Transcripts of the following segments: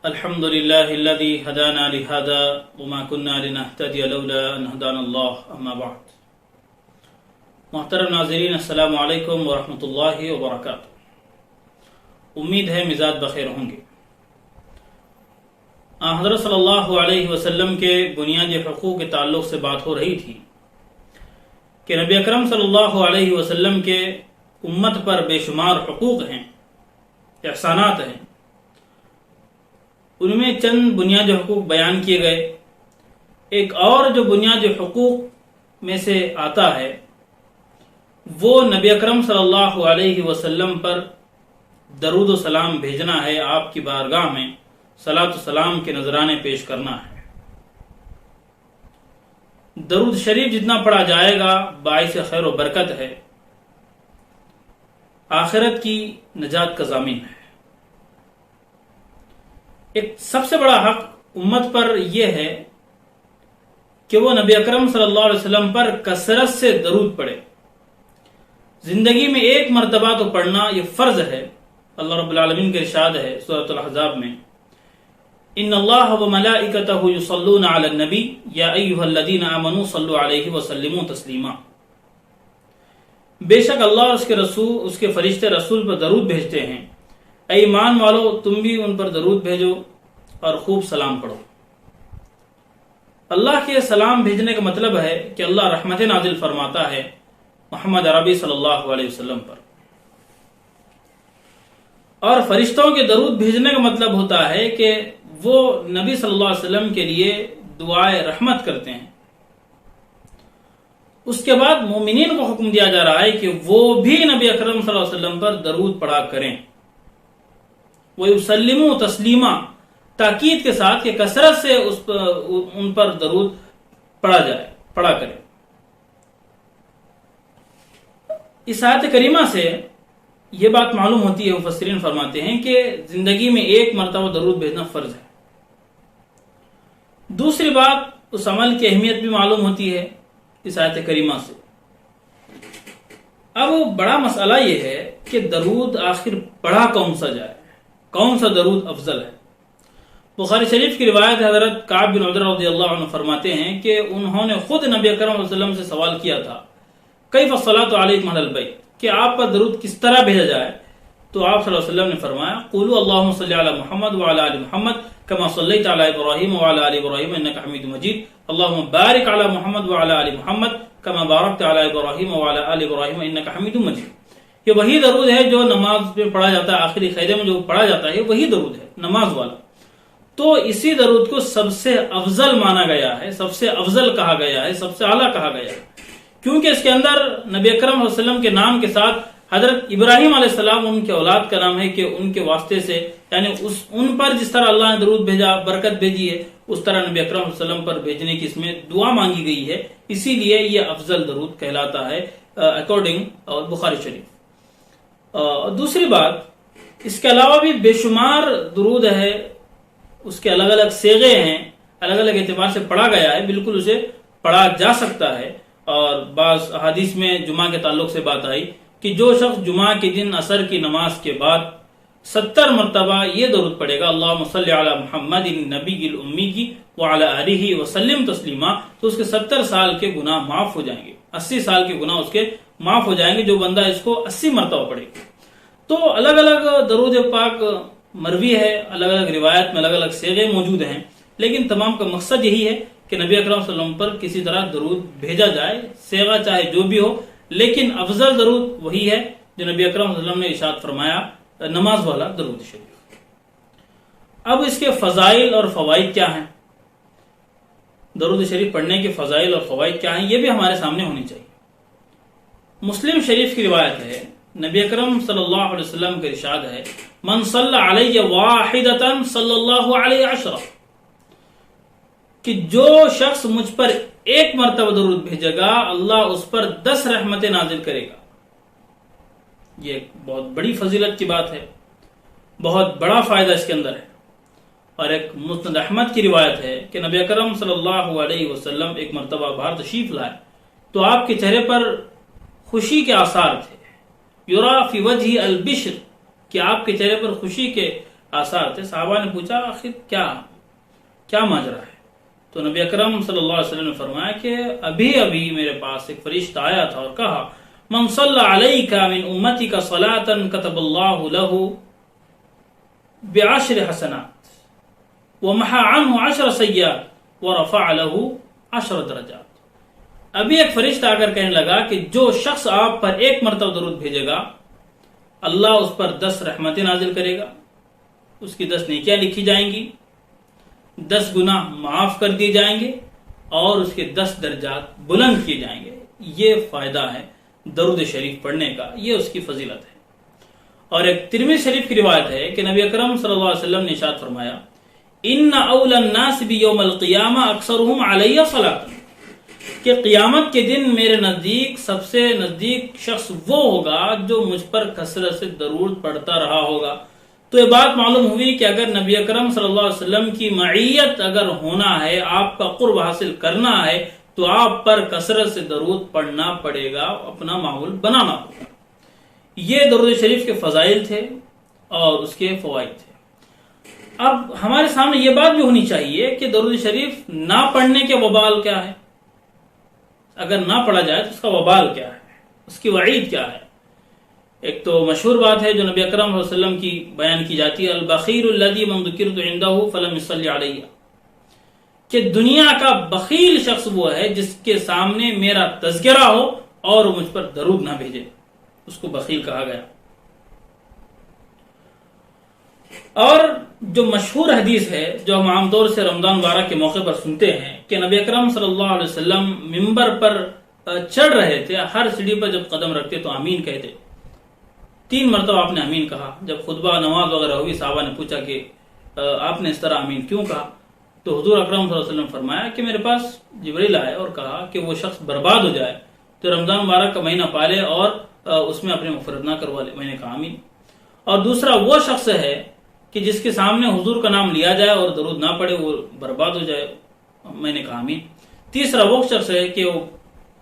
الحمد لله الذي هدانا لهذا وما كنا لنهتدي لولا ان هدانا الله اما بعد. محترم ناظرین، السلام علیکم ورحمۃ اللہ وبرکاتہ. امید ہے مزاج بخیر ہوں گے. حضرت صلی اللہ علیہ وسلم کے بنیادی حقوق کے تعلق سے بات ہو رہی تھی کہ نبی اکرم صلی اللہ علیہ وسلم کے امت پر بے شمار حقوق ہیں، احسانات ہیں. ان میں چند بنیادی حقوق بیان کیے گئے. ایک اور جو بنیادی حقوق میں سے آتا ہے وہ نبی اکرم صلی اللہ علیہ وسلم پر درود و سلام بھیجنا ہے، آپ کی بارگاہ میں صلاۃ و سلام کے نذرانے پیش کرنا ہے. درود شریف جتنا پڑھا جائے گا باعث خیر و برکت ہے، آخرت کی نجات کا ضامن ہے. ایک سب سے بڑا حق امت پر یہ ہے کہ وہ نبی اکرم صلی اللہ علیہ وسلم پر کثرت سے درود پڑھے. زندگی میں ایک مرتبہ تو پڑھنا یہ فرض ہے. اللہ رب العالمین کا ارشاد ہے سورۃ الاحزاب میں، ان اللہ وملائکتہ یصلون علی النبی یا ایھا الذین آمنوا صلوا علیہ وسلموا تسلیما. بے شک اللہ اور اس کے رسول، اس کے فرشتے رسول پر درود بھیجتے ہیں. اے ایمان والو، تم بھی ان پر درود بھیجو اور خوب سلام پڑھو. اللہ کے سلام بھیجنے کا مطلب ہے کہ اللہ رحمت نازل فرماتا ہے محمد عربی صلی اللہ علیہ وسلم پر. اور فرشتوں کے درود بھیجنے کا مطلب ہوتا ہے کہ وہ نبی صلی اللہ علیہ وسلم کے لیے دعائے رحمت کرتے ہیں. اس کے بعد مومنین کو حکم دیا جا رہا ہے کہ وہ بھی نبی اکرم صلی اللہ علیہ وسلم پر درود پڑھا کریں. وَيُسَلِّمُوا تَسْلِيمًا، تاکید کے ساتھ کہ کثرت سے ان پر درود پڑھا کریں. اس آیت کریمہ سے یہ بات معلوم ہوتی ہے، مفسرین فرماتے ہیں کہ زندگی میں ایک مرتبہ درود بھیجنا فرض ہے. دوسری بات، اس عمل کی اہمیت بھی معلوم ہوتی ہے اس آیت کریمہ سے. اب بڑا مسئلہ یہ ہے کہ درود آخر پڑھا کون سا جائے، کون سا درود افضل ہے. بخاری شریف کی روایت حضرت کعب بن عجرہ رضی اللہ عنہ فرماتے ہیں کہ انہوں نے خود نبی اکرم صلی اللہ علیہ وسلم سے سوال کیا تھا، کیف الصلاۃ علیکم اہل البیت، کہ آپ پر درود کس طرح بھیجا جائے. تو آپ صلی اللہ علیہ وسلم نے فرمایا، قولوا اللهم صل علی محمد وعلی آل محمد كما صلیت علی ابراہیم وعلی آل ابراہیم انک حمید مجید، اللهم بارک علی محمد وعلی آل محمد كما بارکت علی ابراہیم وعلی آل ابراہیم انک حمید مجید. یہ وہی درود ہے جو نماز میں پڑھا جاتا ہے، آخری خیرے میں جو پڑھا جاتا ہے وہی درود ہے نماز والا. تو اسی درود کو سب سے افضل مانا گیا ہے، سب سے افضل کہا گیا ہے، سب سے اعلیٰ کہا گیا ہے، کیونکہ اس کے اندر نبی اکرم صلی اللہ علیہ وسلم کے نام کے ساتھ حضرت ابراہیم علیہ السلام ان کے اولاد کا نام ہے، کہ ان کے واسطے سے یعنی ان پر جس طرح اللہ نے درود بھیجا، برکت بھیجی ہے، اس طرح نبی اکرم صلی اللہ علیہ وسلم پر بھیجنے کی اس میں دعا مانگی گئی ہے. اسی لیے یہ افضل درود کہلاتا ہے اکارڈنگ بخاری شریف. دوسری بات، اس کے علاوہ بھی بے شمار درود ہے، اس کے الگ الگ صیغے ہیں، الگ الگ اعتبار سے پڑھا گیا ہے، بالکل اسے پڑھا جا سکتا ہے. اور بعض احادیث میں جمعہ کے تعلق سے بات آئی کہ جو شخص جمعہ کے دن عصر کی نماز کے بعد 70 مرتبہ یہ درود پڑھے گا، اللہم صلی علی محمد النبی الامی کی وعلی آلہ وسلم تسلیما، تو اس کے 70 سال کے گناہ معاف ہو جائیں گے، 80 سال کے گناہ اس کے معاف ہو جائیں گے جو بندہ اس کو 80 مرتبہ پڑھے گا. تو الگ الگ درود پاک مروی ہے، الگ الگ روایت میں الگ الگ صیغے موجود ہیں، لیکن تمام کا مقصد یہی ہے کہ نبی اکرم صلی اللہ علیہ وسلم پر کسی طرح درود بھیجا جائے، صیغہ چاہے جو بھی ہو، لیکن افضل درود وہی ہے جو نبی اکرم صلی اللہ علیہ وسلم نے ارشاد فرمایا، نماز والا درود شریف. اب اس کے فضائل اور فوائد کیا ہیں، درود شریف پڑھنے کے فضائل اور فوائد کیا ہیں، یہ بھی ہمارے سامنے ہونی چاہیے. مسلم شریف کی روایت ہے، نبی اکرم صلی اللہ علیہ وسلم کا ارشاد ہے، من صلی علیہ واحدۃ صلی اللہ علیہ عشرہ، کہ جو شخص مجھ پر ایک مرتبہ درود بھیجے گا اللہ اس پر 10 رحمتیں نازل کرے گا. یہ ایک بہت بڑی فضیلت کی بات ہے، بہت بڑا فائدہ اس کے اندر ہے. اور ایک مسند احمد کی روایت ہے کہ نبی اکرم صلی اللہ علیہ وسلم ایک مرتبہ باہر تشریف لائے تو آپ کے چہرے پر خوشی کے آثار تھے، یرا فی وجہ البشر، کہ آپ کے چہرے پر خوشی کے آثار تھے. صحابہ نے پوچھا آخر کیا ماجرا ہے؟ تو نبی اکرم صلی اللہ علیہ وسلم نے فرمایا کہ ابھی میرے پاس ایک فرشتہ آیا تھا اور کہا من صلی علیک من امتک صلاۃ کتب اللہ لہ بعشر حسنات ومحى عنہ 10 سیئات ورفع لہ 10 درجات. ابھی ایک فرشتہ آ کر کہنے لگا کہ جو شخص آپ پر ایک مرتبہ درود بھیجے گا اللہ اس پر 10 رحمتیں نازل کرے گا, اس کی 10 نیکیاں لکھی جائیں گی, 10 گناہ معاف کر دیے جائیں گے اور اس کے 10 درجات بلند کیے جائیں گے. یہ فائدہ ہے درود شریف پڑھنے کا, یہ اس کی فضیلت ہے. اور ایک ترمذی شریف کی روایت ہے کہ نبی اکرم صلی اللہ علیہ وسلم نے ارشاد فرمایا ان اول الناس بیوم القیامہ اکثرهم علی صلاۃ, کہ قیامت کے دن میرے نزدیک سب سے نزدیک شخص وہ ہوگا جو مجھ پر کثرت سے درود پڑھتا رہا ہوگا. تو یہ بات معلوم ہوئی کہ اگر نبی اکرم صلی اللہ علیہ وسلم کی معیت اگر ہونا ہے, آپ کا قرب حاصل کرنا ہے, تو آپ پر کثرت سے درود پڑھنا پڑے گا, اپنا ماحول بنانا ہوگا. یہ درود شریف کے فضائل تھے اور اس کے فوائد تھے. اب ہمارے سامنے یہ بات بھی ہونی چاہیے کہ درود شریف نہ پڑھنے کے وبال کیا ہے, اگر نہ پڑھا جائے تو اس کا وبال کیا ہے, اس کی وعید کیا ہے. ایک تو مشہور بات ہے جو نبی اکرم صلی اللہ علیہ وسلم کی بیان کی جاتی ہے البخیل الذی من ذکرت عنده فلم يصلی علیہ, کہ دنیا کا بخیل شخص وہ ہے جس کے سامنے میرا تذکرہ ہو اور مجھ پر درود نہ بھیجے, اس کو بخیل کہا گیا. اور جو مشہور حدیث ہے جو ہم عام طور سے رمضان مبارک کے موقع پر سنتے ہیں کہ نبی اکرم صلی اللہ علیہ وسلم منبر پر چڑھ رہے تھے, ہر سیڑھی پر جب قدم رکھتے تو آمین کہتے. 3 مرتبہ آپ نے آمین کہا. جب خطبہ نماز وغیرہ ہوئی صحابہ نے پوچھا کہ آپ نے اس طرح آمین کیوں کہا؟ تو حضور اکرم صلی اللہ علیہ وسلم فرمایا کہ میرے پاس جبریل آئے اور کہا کہ وہ شخص برباد ہو جائے تو رمضان مبارک کا مہینہ پالے اور اس میں اپنے مغفرت نہ کروا لے. میں نے کہا آمین. اور دوسرا وہ شخص ہے کہ جس کے سامنے حضور کا نام لیا جائے اور درود نہ پڑے وہ برباد ہو جائے. میں نے کہا آمین. تیسرا وہ شخص ہے کہ وہ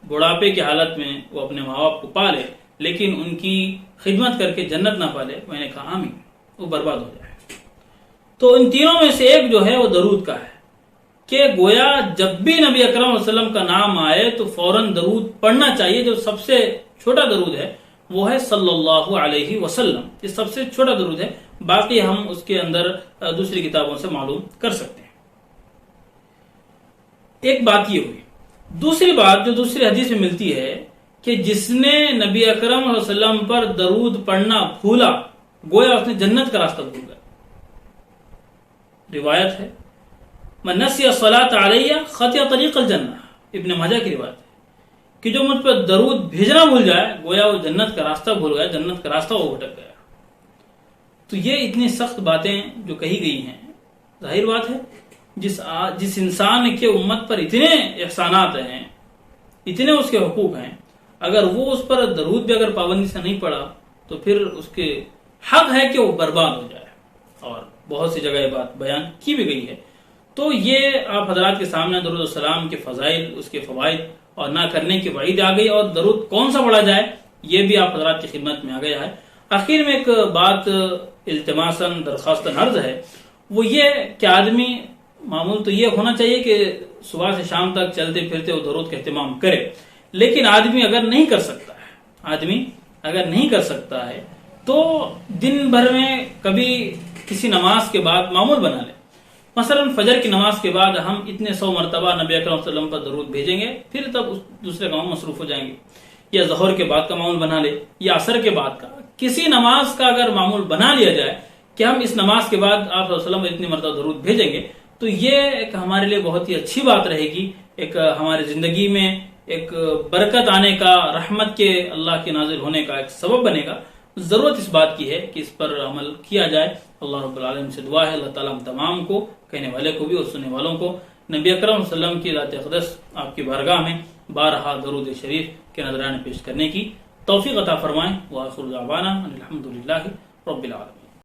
بڑھاپے کی حالت میں وہ اپنے ماں باپ کو پالے لیکن ان کی خدمت کر کے جنت نہ پالے. میں نے کہا آمین, وہ برباد ہو جائے. تو ان تینوں میں سے ایک جو ہے وہ درود کا ہے کہ گویا جب بھی نبی اکرم صلی اللہ علیہ وسلم کا نام آئے تو فوراً درود پڑھنا چاہیے. جو سب سے چھوٹا درود ہے وہ ہے صلی اللہ علیہ وسلم, یہ سب سے چھوٹا درود ہے. باقی ہم اس کے اندر دوسری کتابوں سے معلوم کر سکتے ہیں. ایک بات یہ ہوئی. دوسری بات جو دوسری حدیث میں ملتی ہے کہ جس نے نبی اکرم صلی اللہ علیہ وسلم پر درود پڑھنا بھولا گویا اس نے جنت کا راستہ بھول گیا. روایت ہے من نسی الصلاۃ علیہ خطی طریق الجنہ, ابن ماجہ کی روایت ہے کہ جو مجھ پر درود بھیجنا بھول جائے گویا وہ جنت کا راستہ بھول گیا, جنت کا راستہ وہ بھٹک گیا. تو یہ اتنی سخت باتیں جو کہی گئی ہیں, ظاہر بات ہے جس انسان کے امت پر اتنے احسانات ہیں, اتنے اس کے حقوق ہیں, اگر وہ اس پر درود بھی اگر پابندی سے نہیں پڑا تو پھر اس کے حق ہے کہ وہ برباد ہو جائے. اور بہت سی جگہ یہ بات بیان کی بھی گئی ہے. تو یہ آپ حضرات کے سامنے درود السلام کے فضائل, اس کے فوائد اور نہ کرنے کی وعید آ گئی, اور درود کون سا پڑھا جائے یہ بھی آپ حضرات کی خدمت میں آ گیا ہے. آخر میں ایک بات التماساً درخواستاً عرض ہے, وہ یہ کہ آدمی معمول تو یہ ہونا چاہیے کہ صبح سے شام تک چلتے پھرتے وہ درود کا اہتمام کرے, لیکن آدمی اگر نہیں کر سکتا ہے تو دن بھر میں کبھی کسی نماز کے بعد معمول بنا لے. مثلا فجر کی نماز کے بعد ہم اتنے 100 مرتبہ نبی اکرم صلی اللہ علیہ وسلم پر درود بھیجیں گے, پھر تب اس دوسرے کاموں میں مصروف ہو جائیں گے. یا ظہر کے بعد کا معمول بنا لے, یا عصر کے بعد کا, کسی نماز کا اگر معمول بنا لیا جائے کہ ہم اس نماز کے بعد آپ صلی اللہ علیہ وسلم اتنی مرتبہ درود بھیجیں گے, تو یہ ایک ہمارے لیے بہت ہی اچھی بات رہے گی. ایک ہماری زندگی میں ایک برکت آنے کا, رحمت کے اللہ کے نازل ہونے کا ایک سبب بنے گا. ضرورت اس بات کی ہے کہ اس پر عمل کیا جائے. اللہ رب العالمین سے دعا ہے اللہ تعالیٰ ہم تمام کو, کہنے والے کو بھی اور سننے والوں کو, نبی اکرم صلی اللہ علیہ وسلم کی ذات اقدس آپ کی بارگاہ میں بارہا درود شریف کے نذرانے پیش کرنے کی توفیق عطا فرمائیں. وآخر دعوانا ان الحمد للہ رب العالمین.